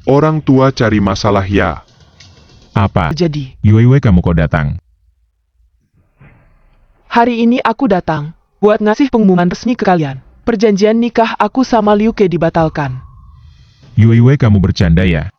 Orang tua cari masalah ya. Apa? Jadi, Yue kamu kok datang? hari ini aku datang buat ngasih pengumuman resmi ke kalian. Perjanjian nikah aku sama Liu Ke dibatalkan. Yue kamu bercanda ya?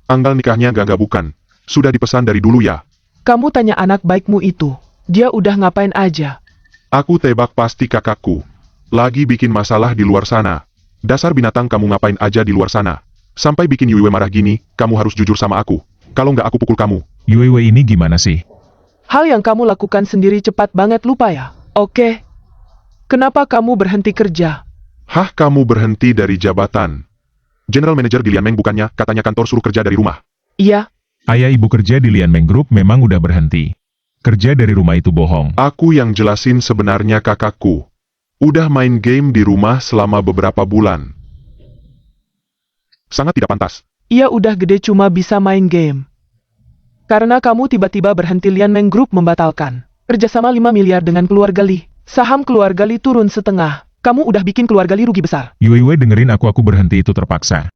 Tanggal nikahnya gak bukan. Sudah dipesan dari dulu ya. Kamu tanya anak baikmu itu, dia udah ngapain aja? Aku tebak pasti kakakku. Lagi bikin masalah di luar sana. Dasar binatang, kamu ngapain aja di luar sana? Sampai bikin Yue marah gini, kamu harus jujur sama aku. Kalau nggak aku pukul kamu. Yue ini gimana sih? Hal yang kamu lakukan sendiri cepat banget lupa ya? Oke. Kenapa kamu berhenti kerja? Hah, kamu berhenti dari jabatan? General Manager di Lianmeng bukannya katanya kantor suruh kerja dari rumah? Iya, Ayah ibu kerja di Lianmeng Group memang udah berhenti. Kerja dari rumah itu bohong. Aku yang jelasin sebenarnya kakakku. Udah main game di rumah selama beberapa bulan. Sangat tidak pantas. ia udah gede cuma bisa main game. Karena kamu tiba-tiba berhenti, Lianmeng Group membatalkan kerjasama 5 miliar dengan keluarga Li. Saham keluarga Li turun setengah. Kamu udah bikin keluarga Li rugi besar. Yue dengerin aku berhenti itu terpaksa.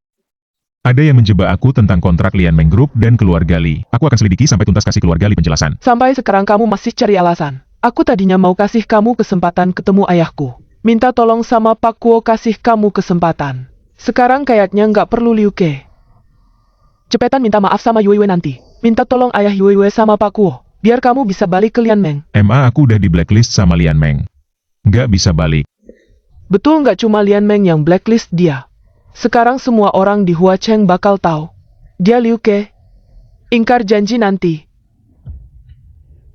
Ada yang menjebak aku tentang kontrak Lianmeng Group dan keluarga Li. Aku akan selidiki sampai tuntas, kasih keluarga Li penjelasan. Sampai sekarang kamu masih cari alasan. Aku tadinya mau kasih kamu kesempatan ketemu ayahku. Minta tolong sama Pak Kuo kasih kamu kesempatan. Sekarang kayaknya nggak perlu, Liu Ke. Cepetan minta maaf sama Yue nanti. Minta tolong ayah Yue sama Pak Kuo. Biar kamu bisa balik ke Lianmeng. Aku udah di blacklist sama Lianmeng. Nggak bisa balik. Betul nggak cuma Lianmeng yang blacklist dia. Sekarang semua orang di Huacheng bakal tahu. Dia Liu Ke. Ingkar janji nanti.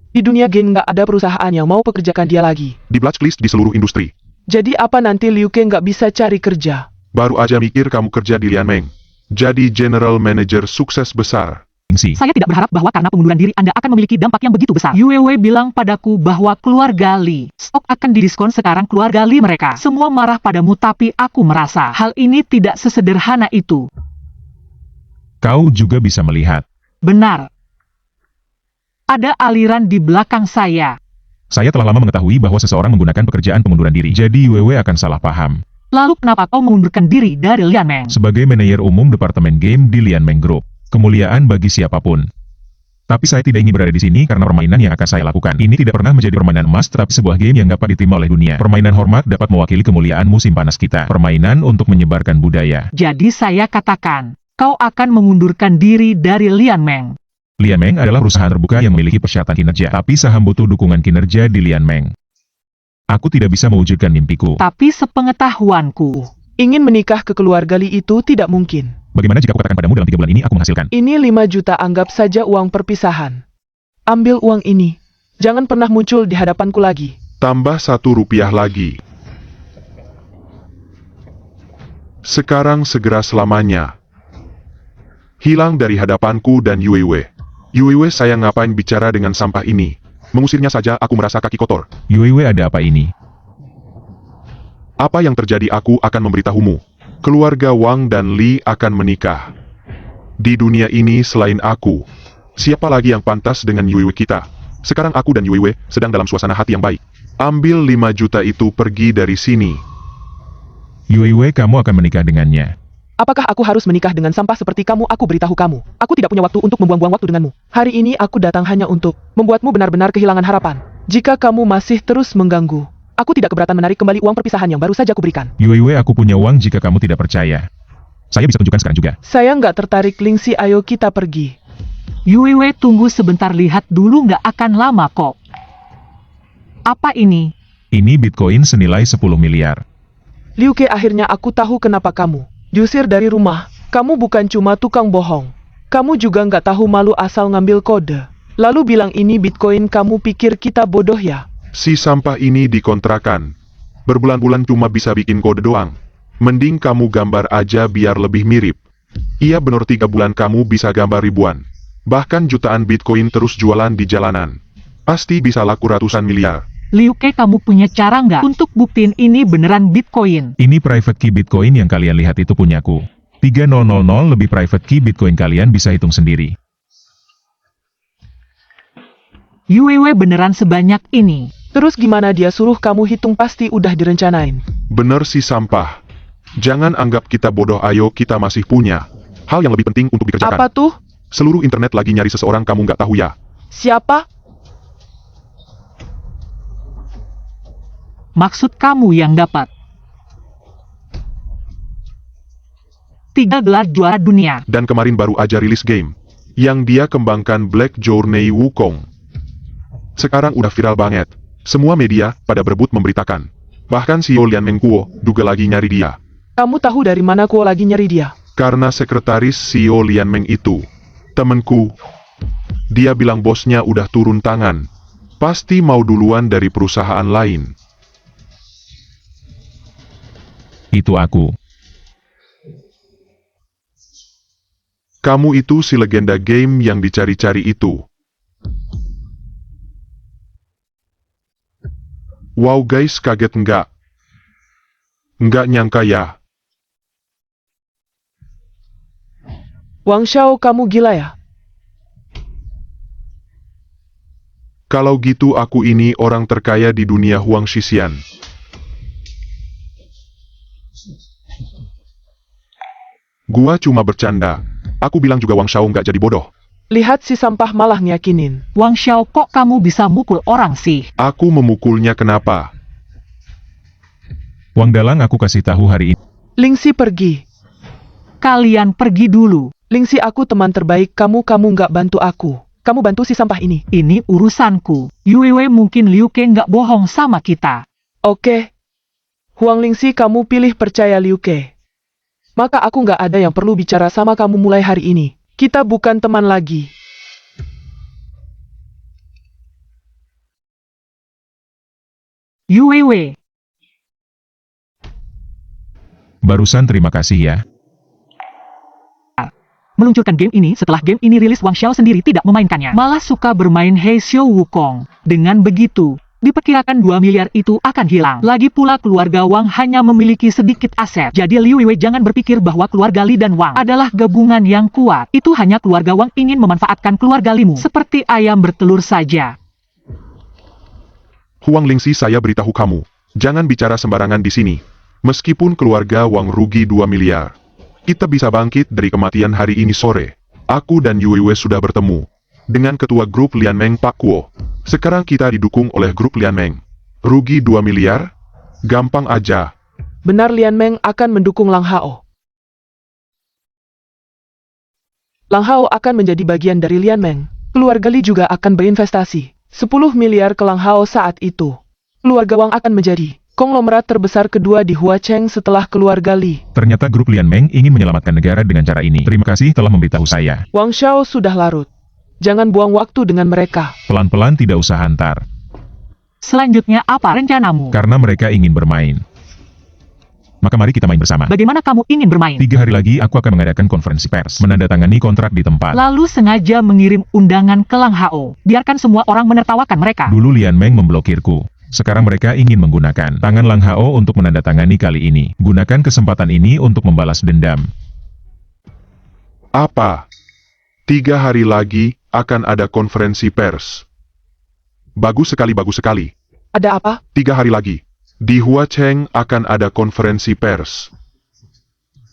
Di dunia game nggak ada perusahaan yang mau pekerjakan dia lagi. Di blacklist di seluruh industri. Jadi apa nanti Liu Ke nggak bisa cari kerja? Baru aja mikir kamu kerja di Lianmeng. Jadi General Manager sukses besar. Saya tidak berharap bahwa karena pengunduran diri Anda akan memiliki dampak yang begitu besar. Yue bilang padaku bahwa keluarga Li stok akan didiskon. Sekarang keluarga Li mereka semua marah padamu, tapi aku merasa hal ini tidak sesederhana itu. Kau juga bisa melihat. Benar. Ada aliran di belakang saya. Saya telah lama mengetahui bahwa seseorang menggunakan pekerjaan pengunduran diri. Jadi Yue akan salah paham. Lalu kenapa kau mengundurkan diri dari Lianmeng? Sebagai manajer umum departemen game di Lianmeng Group, kemuliaan bagi siapapun. Tapi saya tidak ingin berada di sini karena permainan yang akan saya lakukan. Ini tidak pernah menjadi permainan emas, tetapi sebuah game yang dapat diterima oleh dunia. Permainan hormat dapat mewakili kemuliaan musim panas kita. Permainan untuk menyebarkan budaya. Jadi saya katakan, kau akan mengundurkan diri dari Lianmeng. Lianmeng adalah perusahaan terbuka yang memiliki persyaratan kinerja, tapi saham butuh dukungan kinerja di Lianmeng. Aku tidak bisa mewujudkan mimpiku. Tapi sepengetahuanku, Ingin menikah ke keluarga Li itu tidak mungkin. Bagaimana jika aku katakan padamu dalam 3 bulan ini aku menghasilkan? Ini 5 juta, anggap saja uang perpisahan. Ambil uang ini. Jangan pernah muncul di hadapanku lagi. Tambah 1 rupiah lagi. Sekarang segera selamanya. Hilang dari hadapanku dan Yue. Yue, saya ngapain bicara dengan sampah ini? Mengusirnya saja aku merasa kaki kotor. Yue, ada apa ini? Apa yang terjadi, aku akan memberitahumu. Keluarga Wang dan Li akan menikah. Di dunia ini selain aku, siapa lagi yang pantas dengan Yue kita? Sekarang aku dan Yue sedang dalam suasana hati yang baik. Ambil 5 juta itu, pergi dari sini. Yue, kamu akan menikah dengannya. Apakah aku harus menikah dengan sampah seperti kamu? Aku beritahu kamu. Aku tidak punya waktu untuk membuang-buang waktu denganmu. Hari ini aku datang hanya untuk membuatmu benar-benar kehilangan harapan. Jika kamu masih terus mengganggu, aku tidak keberatan menarik kembali uang perpisahan yang baru saja kuberikan. Yue, aku punya uang jika kamu tidak percaya. Saya bisa tunjukkan sekarang juga. Saya nggak tertarik, Lingxi, ayo kita pergi. Yue tunggu sebentar, lihat dulu, nggak akan lama kok. Apa ini? Ini Bitcoin senilai 10 miliar. Liu Ke, akhirnya aku tahu kenapa kamu diusir dari rumah. Kamu bukan cuma tukang bohong. Kamu juga nggak tahu malu asal ngambil kode. Lalu bilang ini Bitcoin, kamu pikir kita bodoh ya? Si sampah ini dikontrakan. Berbulan-bulan cuma bisa bikin kode doang. Mending kamu gambar aja biar lebih mirip. Iya bener, 3 bulan kamu bisa gambar ribuan. Bahkan jutaan Bitcoin terus jualan di jalanan. Pasti bisa laku ratusan miliar. Liu Ke, kamu punya cara nggak untuk buktiin ini beneran Bitcoin? Ini private key Bitcoin yang kalian lihat itu punyaku. 3000 lebih private key Bitcoin, kalian bisa hitung sendiri. Yue beneran sebanyak ini? Terus gimana dia suruh kamu hitung? Pasti udah direncanain. Bener si sampah. Jangan anggap kita bodoh, ayo kita masih punya hal yang lebih penting untuk dikerjakan. Apa tuh? Seluruh internet lagi nyari seseorang, kamu nggak tahu ya? Siapa? Maksud kamu yang dapat 3 gelar juara dunia. Dan kemarin baru aja rilis game yang dia kembangkan, Black Journey Wukong. Sekarang udah viral banget. Semua media pada berebut memberitakan. Bahkan CEO Lian Mengkuo juga lagi nyari dia. Kamu tahu dari mana Kuo lagi nyari dia? Karena sekretaris CEO Lian Meng itu temenku. Dia bilang bosnya udah turun tangan. Pasti mau duluan dari perusahaan lain. Itu aku. Kamu itu si legenda game yang dicari-cari itu. Wow guys, kaget nggak? Nggak nyangka ya. Wang Xiao, kamu gila ya? Kalau gitu aku ini orang terkaya di dunia Huang Shixian. Gua cuma bercanda. Aku bilang juga Wang Xiao nggak jadi bodoh. Lihat si sampah malah ngiyakinin. Wang Xiao, kok kamu bisa mukul orang sih? Aku memukulnya kenapa? Wang Dalang, aku kasih tahu hari ini. Lingxi pergi. Kalian pergi dulu. Lingxi, aku teman terbaik kamu nggak bantu aku. Kamu bantu si sampah ini. Ini urusanku. Yue mungkin Liu Ke nggak bohong sama kita. Oke. Huang Lingxi, kamu pilih percaya Liu Ke. Maka aku nggak ada yang perlu bicara sama kamu mulai hari ini. Kita bukan teman lagi. Yue. Barusan terima kasih ya. Meluncurkan game ini setelah game ini rilis, Wang Xiao sendiri tidak memainkannya. Malah suka bermain Heisho Wukong. Dengan begitu, diperkirakan 2 miliar itu akan hilang. Lagi pula keluarga Wang hanya memiliki sedikit aset. Jadi Liu Wei jangan berpikir bahwa keluarga Li dan Wang adalah gabungan yang kuat. Itu hanya keluarga Wang ingin memanfaatkan keluarga Limu. Seperti ayam bertelur saja. Huang Lingxi, saya beritahu kamu. Jangan bicara sembarangan di sini. Meskipun keluarga Wang rugi 2 miliar. Kita bisa bangkit dari kematian hari ini sore. Aku dan Yue sudah bertemu dengan ketua grup Lian Meng, Pak Kuo. Sekarang kita didukung oleh grup Lian Meng. Rugi 2 miliar? Gampang aja. Benar, Lian Meng akan mendukung Lang Hao. Lang Hao akan menjadi bagian dari Lian Meng. Keluarga Li juga akan berinvestasi 10 miliar ke Lang Hao saat itu. Keluarga Wang akan menjadi konglomerat terbesar kedua di Huacheng setelah keluarga Li. Ternyata grup Lian Meng ingin menyelamatkan negara dengan cara ini. Terima kasih telah memberitahu saya. Wang Xiao sudah larut. Jangan buang waktu dengan mereka. Pelan-pelan, tidak usah hantar. Selanjutnya apa rencanamu? Karena mereka ingin bermain. Maka mari kita main bersama. Bagaimana kamu ingin bermain? 3 hari lagi aku akan mengadakan konferensi pers. Menandatangani kontrak di tempat. Lalu sengaja mengirim undangan ke Lang Hao. Biarkan semua orang menertawakan mereka. Dulu Lian Meng memblokirku. Sekarang mereka ingin menggunakan tangan Lang Hao untuk menandatangani kali ini. Gunakan kesempatan ini untuk membalas dendam. Apa? 3 hari lagi akan ada konferensi pers. Bagus sekali, bagus sekali. Ada apa? 3 hari lagi. Di Huacheng akan ada konferensi pers.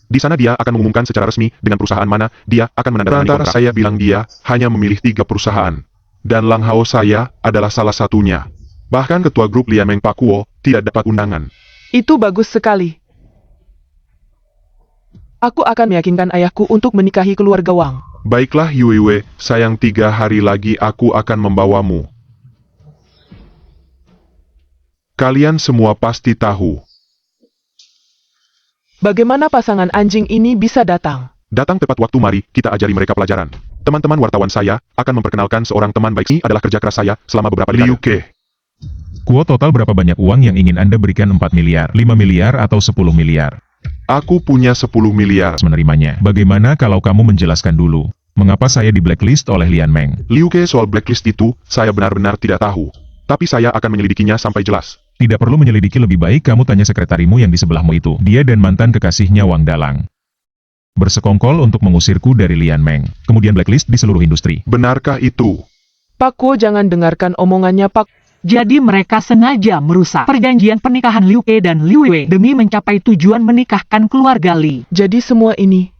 Di sana dia akan mengumumkan secara resmi dengan perusahaan mana dia akan menandatangani kontrak. Saya bilang dia hanya memilih 3 perusahaan. Dan Lang Hao saya adalah salah satunya. Bahkan ketua grup Lian Meng, Pak Kuo tidak dapat undangan. Itu bagus sekali. Aku akan meyakinkan ayahku untuk menikahi keluarga Wang. Baiklah Yue, sayang 3 hari lagi aku akan membawamu. Kalian semua pasti tahu. Bagaimana pasangan anjing ini bisa datang? Datang tepat waktu, mari kita ajari mereka pelajaran. Teman-teman wartawan saya akan memperkenalkan seorang teman baik. Ini adalah kerja keras saya selama beberapa dekade. Liu Ke. Kuo, total berapa banyak uang yang ingin Anda berikan? 4 miliar, 5 miliar, atau 10 miliar? Aku punya 10 miliar. Menerimanya. Bagaimana kalau kamu menjelaskan dulu? Mengapa saya di blacklist oleh Lian Meng? Liu Ke, soal blacklist itu, saya benar-benar tidak tahu. Tapi saya akan menyelidikinya sampai jelas. Tidak perlu menyelidiki, lebih baik kamu tanya sekretarimu yang di sebelahmu itu. Dia dan mantan kekasihnya Wang Dalang bersekongkol untuk mengusirku dari Lian Meng. Kemudian blacklist di seluruh industri. Benarkah itu? Pak Kuo, jangan dengarkan omongannya Pak. Jadi mereka sengaja merusak perjanjian pernikahan Liu Ke dan Liu Wei demi mencapai tujuan menikahkan keluarga Li. Jadi semua ini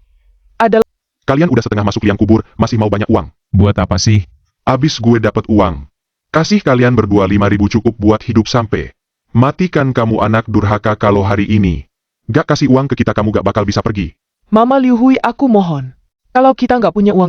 adalah Kalian udah setengah masuk liang kubur, masih mau banyak uang. Buat apa sih? Abis gue dapat uang. Kasih kalian berdua 5.000 cukup buat hidup sampai. Matikan kamu anak durhaka kalau hari ini gak kasih uang ke kita kamu gak bakal bisa pergi. Mama Liu Hui, aku mohon. Kalau kita nggak punya uang